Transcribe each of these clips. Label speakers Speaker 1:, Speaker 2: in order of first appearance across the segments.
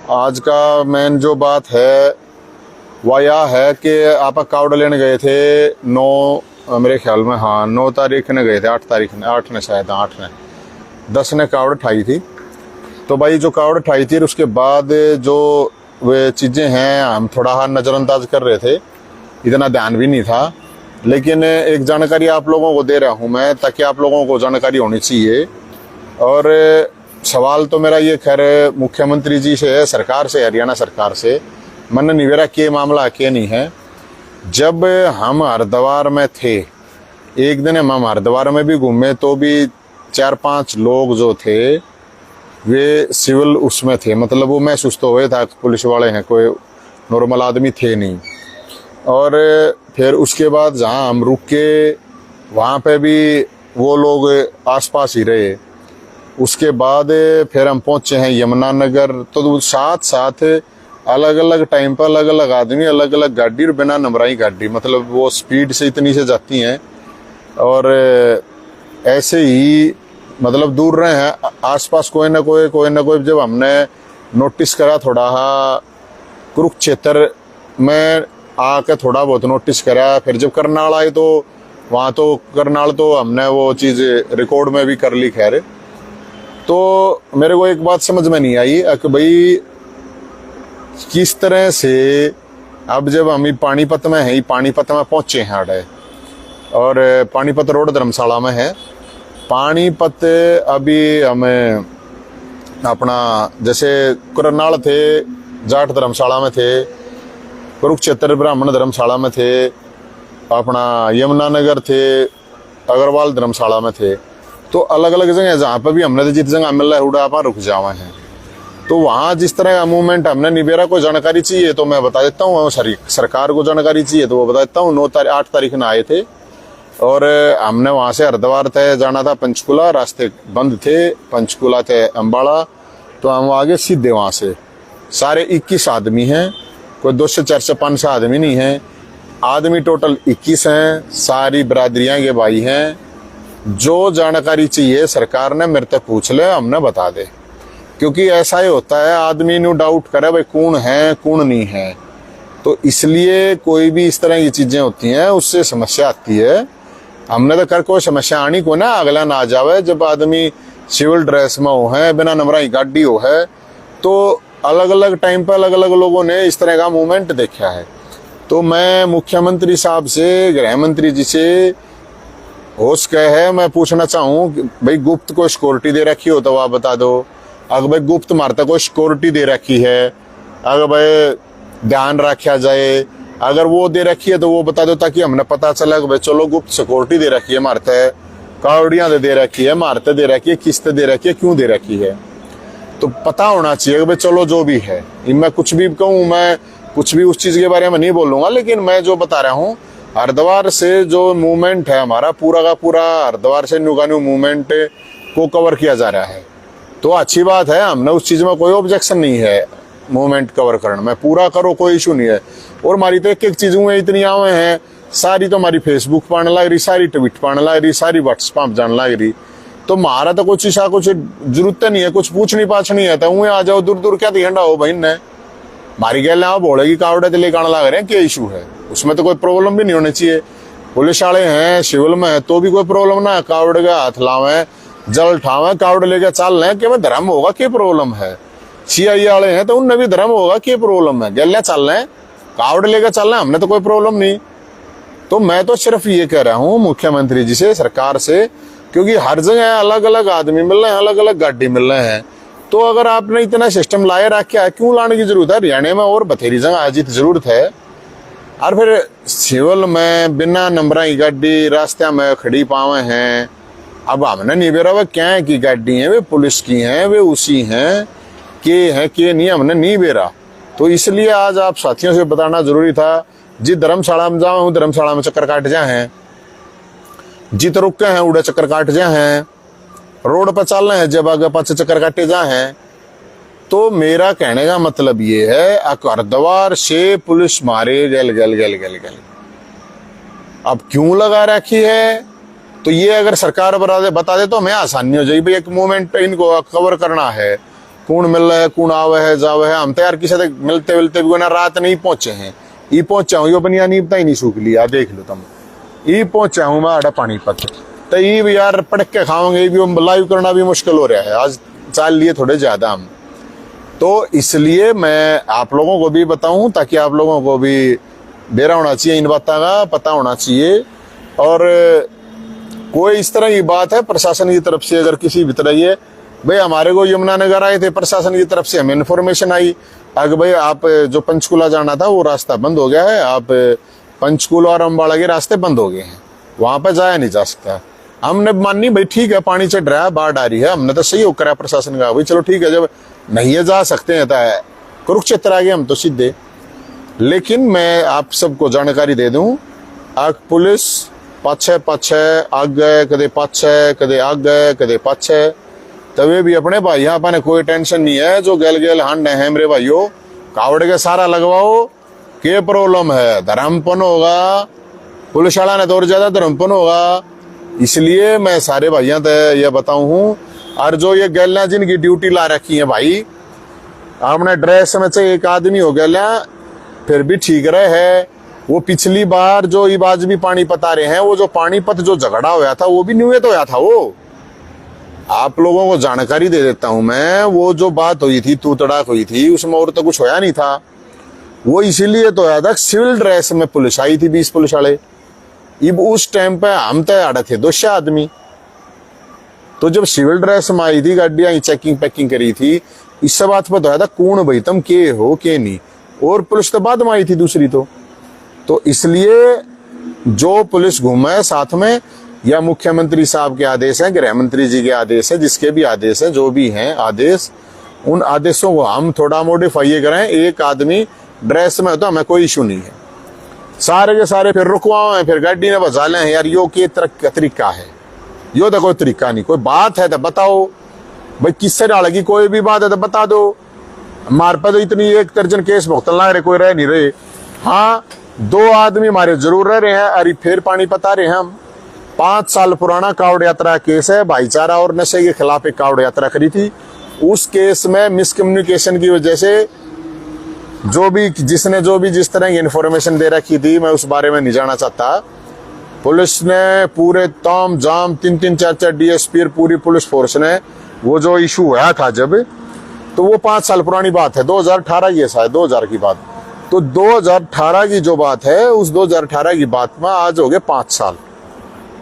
Speaker 1: आज का मेन जो बात है वह यह है कि आप कावड़ लेने गए थे 9 मेरे ख्याल में, हाँ 9 तारीख ने गए थे, 8 तारीख ने, 8 ने शायद, 8 ने 10 ने कावड़ ठाई थी। तो भाई जो कावड़ ठाई थी उसके बाद जो वे चीज़ें हैं हम थोड़ा नज़रअंदाज कर रहे थे, इतना ध्यान भी नहीं था। लेकिन एक जानकारी आप लोगों को दे रहा हूँ मैं, ताकि आप लोगों को जानकारी होनी चाहिए। और सवाल तो मेरा ये खैर मुख्यमंत्री जी से है, सरकार से, हरियाणा सरकार से। मन निवेरा के मामला के नहीं है। जब हम हरिद्वार में थे, एक दिन हम हरिद्वार में भी घूमे तो भी 4-5 लोग जो थे वे सिविल उसमें थे, मतलब वो महसूस तो हुए था पुलिस वाले हैं, कोई नॉर्मल आदमी थे नहीं। और फिर उसके बाद जहाँ हम रुक के वहाँ पे भी वो लोग आसपास ही रहे। उसके बाद फिर हम पहुँचे हैं यमुनानगर। तो साथ साथ अलग अलग टाइम पर अलग अलग आदमी, अलग अलग गाड़ी और बिना नंबराई गाड़ी, मतलब वो स्पीड से इतनी से जाती हैं। और ऐसे ही मतलब दूर रहे हैं आसपास कोई ना कोई। जब हमने नोटिस करा थोड़ा कुरुक्षेत्र में आके थोड़ा बहुत नोटिस करा, फिर जब करनाल आए तो वहाँ तो करनाल तो हमने वो चीज़ रिकॉर्ड में भी कर ली। खैर तो मेरे को एक बात समझ में नहीं आई कि भाई किस तरह से अब जब हम पानीपत में है, पानीपत में पहुंचे हैं अड़े, और पानीपत रोड धर्मशाला में है। पानीपत अभी हमें अपना जैसे करनाल थे, जाट धर्मशाला में थे, कुरुक्षेत्र ब्राह्मण धर्मशाला में थे, अपना यमुनानगर थे, अग्रवाल धर्मशाला में थे। तो अलग अलग जगह जहाँ पर भी हमने तो जिस जगह मिल रहा है उड़ा आप रुक जावा हैं। तो वहाँ जिस तरह का मूवमेंट हमने निबेरा को जानकारी चाहिए तो मैं बता देता हूँ, सरकार को जानकारी चाहिए तो वो बता देता हूँ। 8 तारीख में आए थे और हमने वहाँ से हरिद्वार तय जाना था, पंचकुला, रास्ते बंद थे, पंचकुला थे अम्बाड़ा। तो हम आगे सीधे वहाँ से सारे 21 आदमी हैं, कोई 2 से 4 से 5 आदमी नहीं है, आदमी टोटल 21 हैं, सारी बरादरियाँ के भाई हैं। जो जानकारी चाहिए सरकार ने मेरे से पूछ ले, हमने बता दे। क्योंकि ऐसा ही होता है, आदमी नु डाउट करे भाई कौन है कौन नहीं है। तो इसलिए कोई भी इस तरह की चीजें होती हैं उससे समस्या आती है। हमने तो कर कोई समस्या आनी को ना, अगला ना आ जावे। जब आदमी सिविल ड्रेस में हो है, बिना नंबराई गाड़ी हो है, तो अलग अलग टाइम पर अलग अलग लोगों ने इस तरह का मूवमेंट देखा है। तो मैं मुख्यमंत्री साहब से, गृह मंत्री जी से होश कह है मैं पूछना चाहूँ भाई गुप्त को सिक्योरिटी दे रखी हो तो आप बता दो। अगर भाई गुप्त मारता को सिक्योरिटी दे रखी है, अगर भाई ध्यान रखा जाए, अगर वो दे रखी है तो वो बता दो, ताकि हमने पता चला कि भाई चलो गुप्त सिक्योरिटी दे रखी है, मारता है, कावड़ियाँ दे रखी है, मारते दे रखी है, किस्त दे रखी है, क्यों दे रखी है, तो पता होना चाहिए कि भाई चलो जो भी है। मैं कुछ भी कहूँ, मैं कुछ भी उस चीज़ के बारे में नहीं बोलूँगा, लेकिन मैं जो बता रहा हूँ हरिद्वार से जो मूवमेंट है हमारा पूरा का पूरा, हरिद्वार से न्यू मूवमेंट को कवर किया जा रहा है। तो अच्छी बात है, हमने उस चीज़ में कोई ऑब्जेक्शन नहीं है मूवमेंट कवर करने में, पूरा करो, कोई इशू नहीं है। और हमारी तो एक एक चीज़ों में इतनी आवे हैं, सारी तो हमारी फेसबुक पाने लग रही, सारी ट्वीट पाने लग रही, सारी व्हाट्सएप जाने लग रही। तो हमारा तो कुछ ऐसा कुछ जरूरत नहीं है, कुछ पूछनी पाछनी है तो वहीं आ जाओ, दूर दूर क्या दिखंडा हो बहन ने मारी गए आप बोलेगी कावड़े तो लेकर आने लग रहे हैं, क्या इशू है, उसमें तो कोई प्रॉब्लम भी नहीं होनी चाहिए। पुलिस वाले हैं, सिविल में है तो भी कोई प्रॉब्लम ना है, कावड़े का हाथ लावे, जल उठावे, कावड़े लेकर चल रहे हैं, कि धर्म होगा क्या प्रॉब्लम है। CI वाले हैं तो उनमें भी धर्म होगा क्या प्रॉब्लम है, गले चल रहे हैं, कावड़े लेकर चल रहे हैं, हमने तो कोई प्रॉब्लम नहीं। तो मैं तो सिर्फ ये कह रहा हूँ मुख्यमंत्री जी से, सरकार से, क्योंकि हर जगह अलग अलग आदमी मिल रहे हैं, अलग अलग गाड़ी मिल रहे हैं। तो अगर आपने इतना सिस्टम लाए रखा है, क्यों लाने की जरूरत है। हरियाणा में और बथेरी जगह आजित जरूरत है। और फिर सिविल में बिना नंबराई गाड़ी रास्ते में खड़ी पावे हैं। अब हमने नहीं बेरा वे क्या की गाड़ी है, वे पुलिस की हैं, वे उसी हैं के नहीं, हमने नहीं बेरा। तो इसलिए आज आप साथियों से बताना जरूरी था। जिस धर्मशाला में जाओ, धर्मशाला में चक्कर काट जाए हैं, जित रुक हैं उड़े चक्कर काट जाए हैं, रोड पर चल रहे हैं जब आगे पाछे चक्कर काटे जा हैं। तो मेरा कहने का मतलब ये है, हरिद्वार से पुलिस मारे गल गल गल गल गल अब क्यों लगा रखी है। तो ये अगर सरकार बता दे तो हमें आसानी हो जाएगी। भाई एक मूवमेंट इनको कवर करना है, कौन मिल रहा है, कौन आवे है जावे है। हम तो यार किसी मिलते मिलते भी ना रात नहीं पहुंचे हैं। ई पहुंचा हूँ यो बनिया नहीं पता ही नहीं सूख लिया, देख लो तुम। ई पहुंचा हूँ मैं आड़ा पानीपत, तो ये भी यार पड़क के खाओगे, ये भी लाइव करना भी मुश्किल हो रहा है। आज चाल लिए थोड़े ज्यादा हम, तो इसलिए मैं आप लोगों को भी बताऊं ताकि आप लोगों को भी बेरा होना चाहिए, इन बातों का पता होना चाहिए। और कोई इस तरह की बात है प्रशासन की तरफ से, अगर किसी भी तरह ये भाई हमारे को यमुनानगर आए थे, प्रशासन की तरफ से हमें इन्फॉर्मेशन आई अगर भाई आप जो पंचकूला जाना था वो रास्ता बंद हो गया है, आप पंचकूला और अम्बाड़ा के रास्ते बंद हो गए हैं, वहां पर जाया नहीं जा सकता। हमने मानी भाई ठीक है, पानी चढ़ रहा है, बाढ़ आ रही है, हमने तो सही हो करा प्रशासन का, भाई चलो ठीक है, जब नहीं है जा सकते हैं तो कुरुक्षेत्र आ गए हम तो सीधे। लेकिन मैं आप सबको जानकारी दे दूं, आग पुलिस पाछे पाछे आगे, कदे पाछे कदे आगे कदे पाछे, तभी भी अपने भाई यहाँ पर कोई टेंशन नहीं है। जो गल गल हांड है मेरे भाइयों, कावड़ के सारा लगवाओ, के प्रॉब्लम है, धर्मपन होगा, पुलिस वाला ने तो और ज्यादा धर्मपन होगा। इसलिए मैं सारे भाइयों से यह बताऊं हूँ, और जो ये गैलियां जिनकी ड्यूटी ला रखी है भाई, आपने ड्रेस में से एक आदमी हो गया फिर भी ठीक रहे है। वो पिछली बार जो ये आज भी पानीपत आ रहे हैं, वो जो पानीपत जो झगड़ा होया था वो भी न्यूए तो होया था। वो आप लोगों को जानकारी दे देता हूं मैं, वो जो बात हुई थी तू तड़ाक हुई थी उसमें और तो कुछ होया नहीं था। वो इसीलिए तो होया था सिविल ड्रेस में पुलिस आई थी, 20 पुलिस वाले। अब उस टाइम पे हम तो आड़े थे 200 आदमी, तो जब सिविल ड्रेस में आई थी गाड़ियां चेकिंग पैकिंग करी थी, इस बात पर तो आया था कौन भाई तुम के हो के नहीं, और पुलिस तो बाद में आई थी दूसरी। तो इसलिए जो पुलिस घूमे साथ में, या मुख्यमंत्री साहब के आदेश है, गृह मंत्री जी के आदेश है, जिसके भी आदेश है, जो भी हैं आदेश, उन आदेशों को हम थोड़ा मॉडिफाई करें। एक आदमी ड्रेस में तो हमें कोई इशू नहीं है, सारे के सारे फिर रुकवाओ फिर गाड़ी ने बजा लें यार, यो के तरीका है, यो तो कोई तरीका नहीं। कोई बात है तो बताओ भाई, किससे डालेगी, कोई भी बात है तो बता दो। हमारे पास तो इतनी 1 दर्जन केस भुगतन लग रहे, कोई रह नहीं रहे। हाँ 2 आदमी हमारे जरूर रह रहे हैं, अरे फिर पानी पता रहे हैं हम। 5 साल पुराना कावड़ यात्रा केस है, भाईचारा और नशे के खिलाफ एक कावड़ यात्रा करी थी। उस केस में मिसकम्युनिकेशन की वजह से जिसने जिस तरह की इन्फॉर्मेशन दे रखी थी, मैं उस बारे में नहीं जाना चाहता। पुलिस ने पूरे ताम जाम 3-3 4-4 डीएसपी और पूरी पुलिस फोर्स ने वो जो इशू हुआ था जब, तो वो 5 साल पुरानी बात है, 2018 की है शायद, 2000 की बात। तो 2018 की जो बात है, उस 2018 की बात में आज हो गए 5 साल।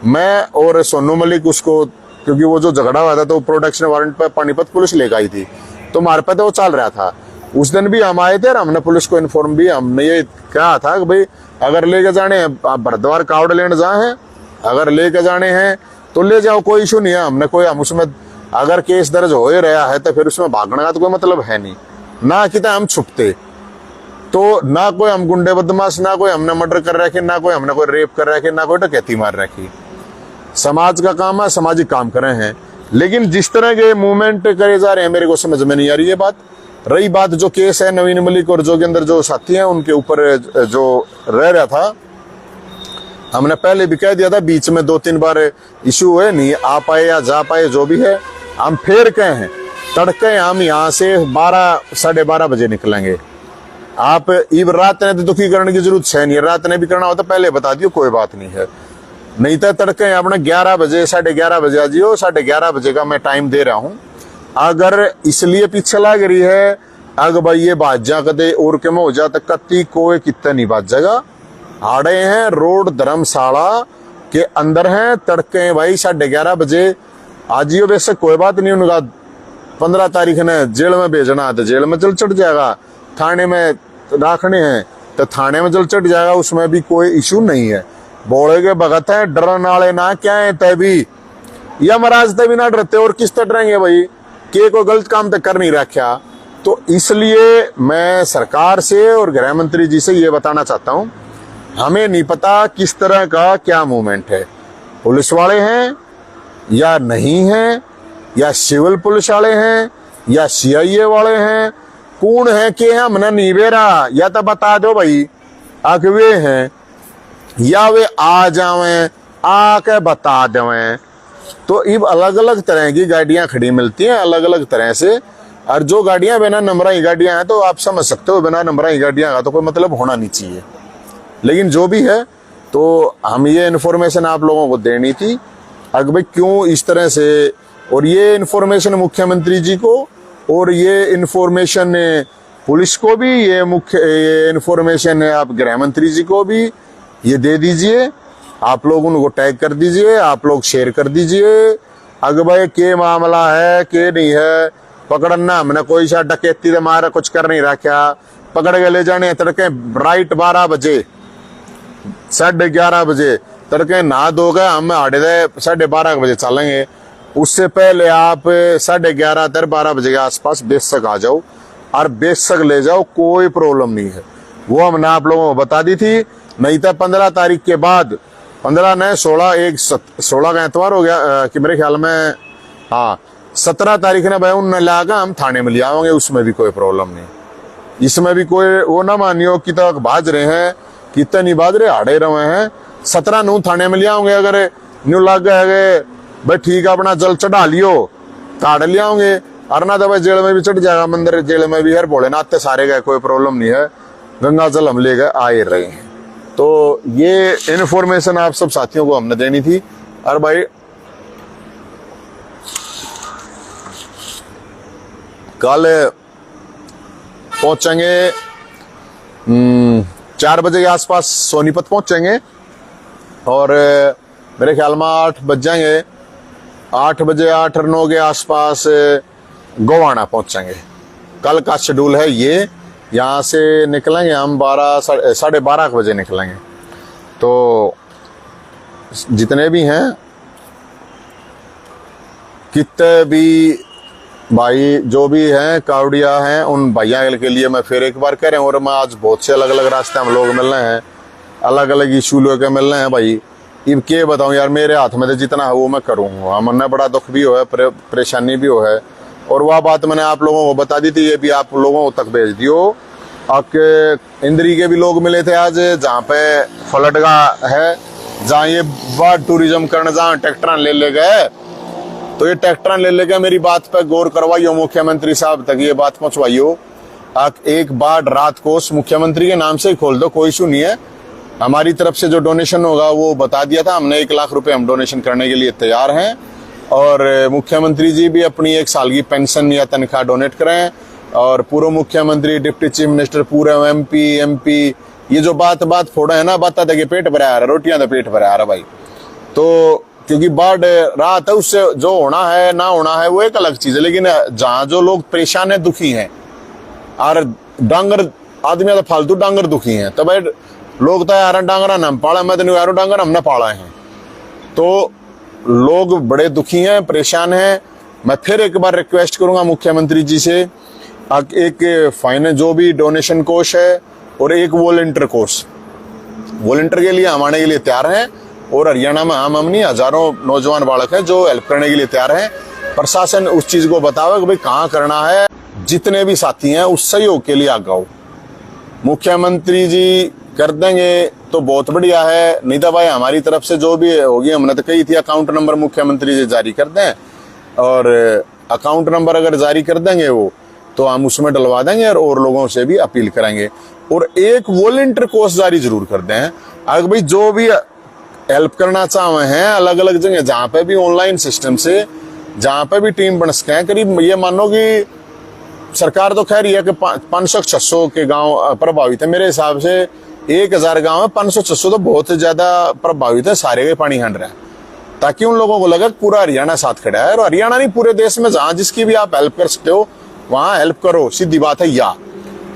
Speaker 1: मैं और सोनू मलिक उसको, क्योंकि वो जो झगड़ा हुआ था तो प्रोटेक्शन वारंट पर पानीपत पुलिस लेकर आई थी, तो हमारे पे तो वो चल रहा था। उस दिन भी हम आए थे और हमने पुलिस को इन्फॉर्म भी, हमने ये कहा था कि भाई अगर लेके जाने हैं, आप भरद्वार कावड़ लेने जाए हैं, अगर लेके जाने हैं तो ले जाओ, कोई इशू नहीं है। हम उसमें अगर केस दर्ज हो ही रहा है तो फिर उसमें भागने का तो कोई मतलब है नहीं ना, कि हम छुपते तो ना कोई हम गुंडे बदमाश, ना कोई हमने मर्डर कर रखे, ना कोई हमने कोई रेप कर रखे, ना कोई डकैती मार रखी। समाज का काम है, सामाजिक काम कर रहे हैं। लेकिन जिस तरह के मूवमेंट करे जा रहे हैं मेरे को समझ में नहीं आ रही है बात। रही बात जो केस है नवीन मलिक और जोगिंदर जो साथी हैं उनके ऊपर जो रह रहा था, हमने पहले भी कह दिया था, बीच में 2-3 बार इशू हुए, नहीं आ पाए या जा पाए, जो भी है हम फिर कहे हैं तड़के हम यहाँ से 12-12:30 बजे निकलेंगे। आप इब रात ने तो दुखी करने की जरूरत है नहीं, रात ने भी करना हो तो पहले बता दियो, कोई बात नहीं है। नहीं तो तड़के अपने 11 बजे 11:30 बजे आ जियो, 11:30 बजे का मैं टाइम दे रहा हूँ। अगर इसलिए पीछे लग रही है अगर भाई ये बात जा कदे और के में हो जाता कत्ती कोई कितना नहीं बात जगह आड़े हैं, रोड धर्मशाला के अंदर हैं, तड़के भाई 11:30 बजे आजियो। वैसे कोई बात नहीं, उनका 15 तारीख ने जेल में भेजना है तो जेल में जल चढ़ जाएगा, थाने में रखने हैं तो थाने में जल चढ़ जाएगा, उसमें भी कोई इशू नहीं है। बोले के भगत है डरन वाले ना क्या है, तभी या महाराज तभी ना डरते, और किस तरह डरेंगे भाई, के कोई गलत काम तो कर नहीं रखा। तो इसलिए मैं सरकार से और गृह मंत्री जी से ये बताना चाहता हूं, हमें नहीं पता किस तरह का क्या मूवमेंट है, पुलिस वाले हैं या नहीं हैं, या सिविल पुलिस वाले हैं या सीआईए वाले हैं, कौन है के हमने नहीं बेरा, या तो बता दो भाई आके वे हैं या वे आ जावें, आके बता देवें। तो अब अलग अलग तरह की गाड़ियां खड़ी मिलती हैं, अलग अलग तरह से और जो गाड़ियां बिना नंबर की गाड़ियां हैं तो आप समझ सकते हो बिना नंबर की गाड़ियां का तो कोई मतलब होना नहीं चाहिए। लेकिन जो भी है तो हम ये इन्फॉर्मेशन आप लोगों को देनी थी अगर भाई क्यों इस तरह से, और ये इन्फॉर्मेशन मुख्यमंत्री जी को और ये इन्फॉर्मेशन पुलिस को भी, ये इन्फॉर्मेशन आप गृह मंत्री जी को भी ये दे दीजिए। आप लोग उनको टैग कर दीजिए, आप लोग शेयर कर दीजिए। अगर भाई के मामला है के नहीं है, पकड़ना हमने कोई सा डकैती दे मारा कुछ कर नहीं रखा, पकड़ के ले जाने तड़के राइट 12 बजे 11:30 बजे तड़के नहा धो गए हम 12:30 बजे चलेंगे। उससे पहले आप 11:30 12 बजे के आसपास बेशक आ जाओ और बेशक ले जाओ, कोई प्रॉब्लम नहीं है। वो हमने आप लोगों को बता दी थी। नहीं तो 15 तारीख के बाद 15 नहीं 16 का एतवार हो गया कि मेरे ख्याल में, हाँ 17 तारीख ने भाई उन लाकर हम थाने में ले आएंगे, उसमें भी कोई प्रॉब्लम नहीं। इसमें भी कोई वो ना मानियो कि तक बाज रहे हैं कितने नहीं बाज रहे हाड़े रहे हैं। 17 नू थाने में ले आओगे, अगर न्यू लग गए भाई ठीक है अपना जल चढ़ा लियो ताड़ ले आओगे, और ना तो भाई जेल में भी चढ़ जाएगा, मंदिर जेल में भी हर भोलेनाथ सारे गए, कोई प्रॉब्लम नहीं है। गंगा जल हम ले गए आ ही रहे हैं। तो ये इन्फॉर्मेशन आप सब साथियों को हमने देनी थी। और भाई कल पहुंचेंगे 4 बजे के आसपास सोनीपत पहुंचेंगे और मेरे ख्याल में 8 बज जाएंगे। 8 बजे 8 और 9 के आसपास गोवाना पहुंचेंगे। कल का शेड्यूल है ये। यहाँ से निकलेंगे हम 12 बजे निकलेंगे। तो जितने भी हैं कितने भी भाई जो भी हैं कावड़िया हैं, उन भैया के लिए मैं फिर एक बार कह रहा हूँ। और मैं आज बहुत से अलग अलग रास्ते हम लोग मिल रहे हैं, अलग अलग इशू लेके मिल रहे हैं भाई। अब क्या बताऊं यार, मेरे हाथ में तो जितना है वो मैं करूँगा। मन बड़ा दुख भी हो है, परेशानी भी हो है, और वह बात मैंने आप लोगों को बता दी थी, ये भी आप लोगों तक भेज दियो। आपके इंद्री के भी लोग मिले थे आज, जहाँ पे फ्लड का है, जहाँ ये बाढ़ टूरिज्म करने जहाँ ट्रैक्टर ले गए, तो ये ट्रैक्टर ले गए। मेरी बात पे गौर करवाइयो, मुख्यमंत्री साहब तक ये बात पहुंचवाइयो। एक बार रात को मुख्यमंत्री के नाम से ही खोल दो, कोई इशू नहीं है। हमारी तरफ से जो डोनेशन होगा वो बता दिया था हमने, 1 लाख रुपए हम डोनेशन करने के लिए तैयार हैं। और मुख्यमंत्री जी भी अपनी 1 साल की पेंशन या तनख्वाह डोनेट करें। और पूर्व मुख्यमंत्री, डिप्टी चीफ मिनिस्टर, पूरे एमपी ये जो बात फोड़ा है ना, बता दे पेट भरा आ रहा, रोटियां तो पेट भरा आ रहा भाई। तो क्योंकि बाढ़ रात है, उससे जो होना है ना होना है वो एक अलग चीज है, लेकिन जहाँ जो लोग परेशान है, दुखी हैं, और डांगर आदमी तो फालतू डांगर दुखी हैं, तो भाई लोग तो यार डांगरा नाम पाला, मैं तो नहीं यारो डांगर हमने पाला है। तो लोग बड़े दुखी हैं, परेशान हैं। मैं फिर एक बार रिक्वेस्ट करूंगा मुख्यमंत्री जी से, एक फाइनल जो भी डोनेशन कोष है और एक वॉलंटियर कोष, वॉलंटियर के लिए हम आने के लिए तैयार हैं। और हरियाणा में हम नहीं, हजारों नौजवान बालक हैं जो हेल्प करने के लिए तैयार हैं। प्रशासन उस चीज को बतावे कि भाई कहाँ करना है। जितने भी साथी हैं उस सहयोग के लिए आगे आओ। मुख्यमंत्री जी कर देंगे तो बहुत बढ़िया है, नहीं तो भाई हमारी तरफ से जो भी होगी, हमने तो कही थी अकाउंट नंबर मुख्यमंत्री जी जारी कर दें, और अकाउंट नंबर अगर जारी कर देंगे वो तो हम उसमें डलवा देंगे और लोगों से भी अपील करेंगे। और एक वॉलंटियर कोर्स जारी जरूर कर दें। अगर भाई जो भी हेल्प करना चाहे हैं अलग अलग जगह, जहाँ पे भी ऑनलाइन सिस्टम से जहाँ पे भी टीम बन सके हैं, करीब ये मानो कि सरकार तो कह रही है कि 500-600 के गांव प्रभावित है। मेरे हिसाब से 1000 गांव है, 500-600 तो बहुत ज्यादा प्रभावित है, सारे के पानी हंड रहे हैं, ताकि उन लोगों को लगे पूरा हरियाणा साथ खड़ा है। और हरियाणा नहीं, पूरे देश में जहां जिसकी भी आप हेल्प कर सकते हो वहां हेल्प करो, सीधी बात है या।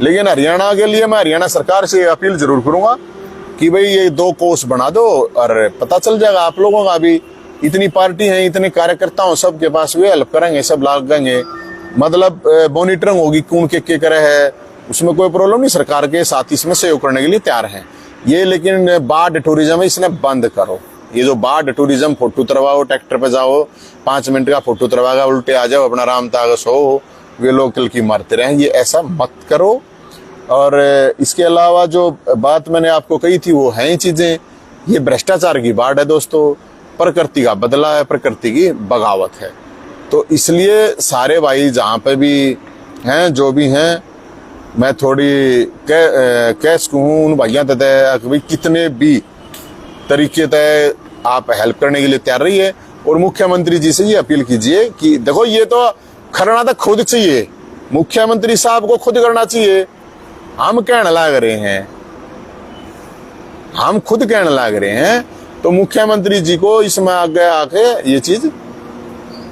Speaker 1: लेकिन हरियाणा के लिए मैं हरियाणा सरकार से अपील जरूर करूंगा कि भाई ये 2 कोष बना दो, और पता चल जाएगा आप लोगों का भी। इतनी पार्टी है, इतने कार्यकर्ता हो, सबके पास वे हेल्प करेंगे, सब लागेंगे, मतलब मॉनिटरिंग होगी कौन के करे है, उसमें कोई प्रॉब्लम नहीं। सरकार के साथ इसमें सहयोग करने के लिए तैयार हैं ये। लेकिन बाढ़ टूरिज्म है, इसने बंद करो। ये जो बाढ़ टूरिज्म, फोटो तरवाओ, ट्रैक्टर पे जाओ, 5 मिनट का फोटो तरवागा, उल्टे आ जाओ, अपना राम तागस हो, वे लोग कल की मारते रहे, ये ऐसा मत करो। और इसके अलावा जो बात मैंने आपको कही थी वो है ही चीजें, ये भ्रष्टाचार की बाढ़ है दोस्तों, प्रकृति का बदला है, प्रकृति की बगावत है। तो इसलिए सारे भाई जहाँ पे भी हैं जो भी हैं, मैं थोड़ी कह सकूँ उन भाइयों तय भाई कितने भी तरीके तय आप हेल्प करने के लिए तैयार रहिए। और मुख्यमंत्री जी से ये अपील कीजिए कि देखो ये तो करना तो खुद चाहिए, मुख्यमंत्री साहब को खुद करना चाहिए। हम कहने लग रहे हैं, हम खुद कहने लग रहे हैं, तो मुख्यमंत्री जी को इसमें आगे आके ये चीज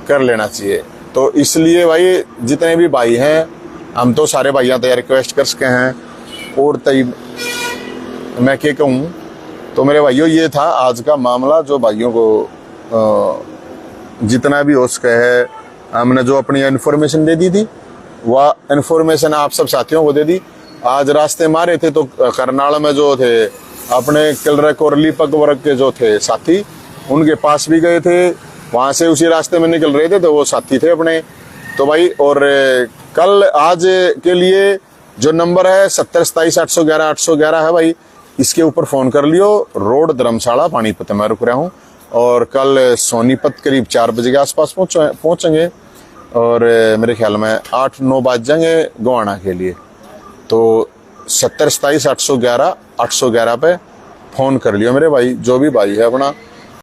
Speaker 1: कर लेना चाहिए। तो इसलिए भाई जितने भी भाई हैं, हम तो सारे भाइयों तैयार रिक्वेस्ट कर सके हैं। और तय मैं क्या कहूँ, तो मेरे भाइयों ये था आज का मामला, जो भाइयों को जितना भी हो सके है हमने जो अपनी इन्फॉर्मेशन दे दी थी वह इन्फॉर्मेशन आप सब साथियों को दे दी। आज रास्ते मारे थे तो करनाल में जो थे अपने किलरक और लीपक वर्ग के जो थे साथी, उनके पास भी गए थे, वहां से उसी रास्ते में निकल रहे थे, तो वो साथी थे अपने। तो भाई और कल आज के लिए जो नंबर है 7027811811 है भाई, इसके ऊपर फोन कर लियो। रोड धर्मशाला पानीपत में रुक रहा हूँ, और कल सोनीपत करीब 4 बजे के आसपास पहुंचेंगे, और मेरे ख्याल में 8-9 बज जाएंगे गोवाना के लिए। तो 7027811811 पे फोन कर लियो मेरे भाई, जो भी भाई है अपना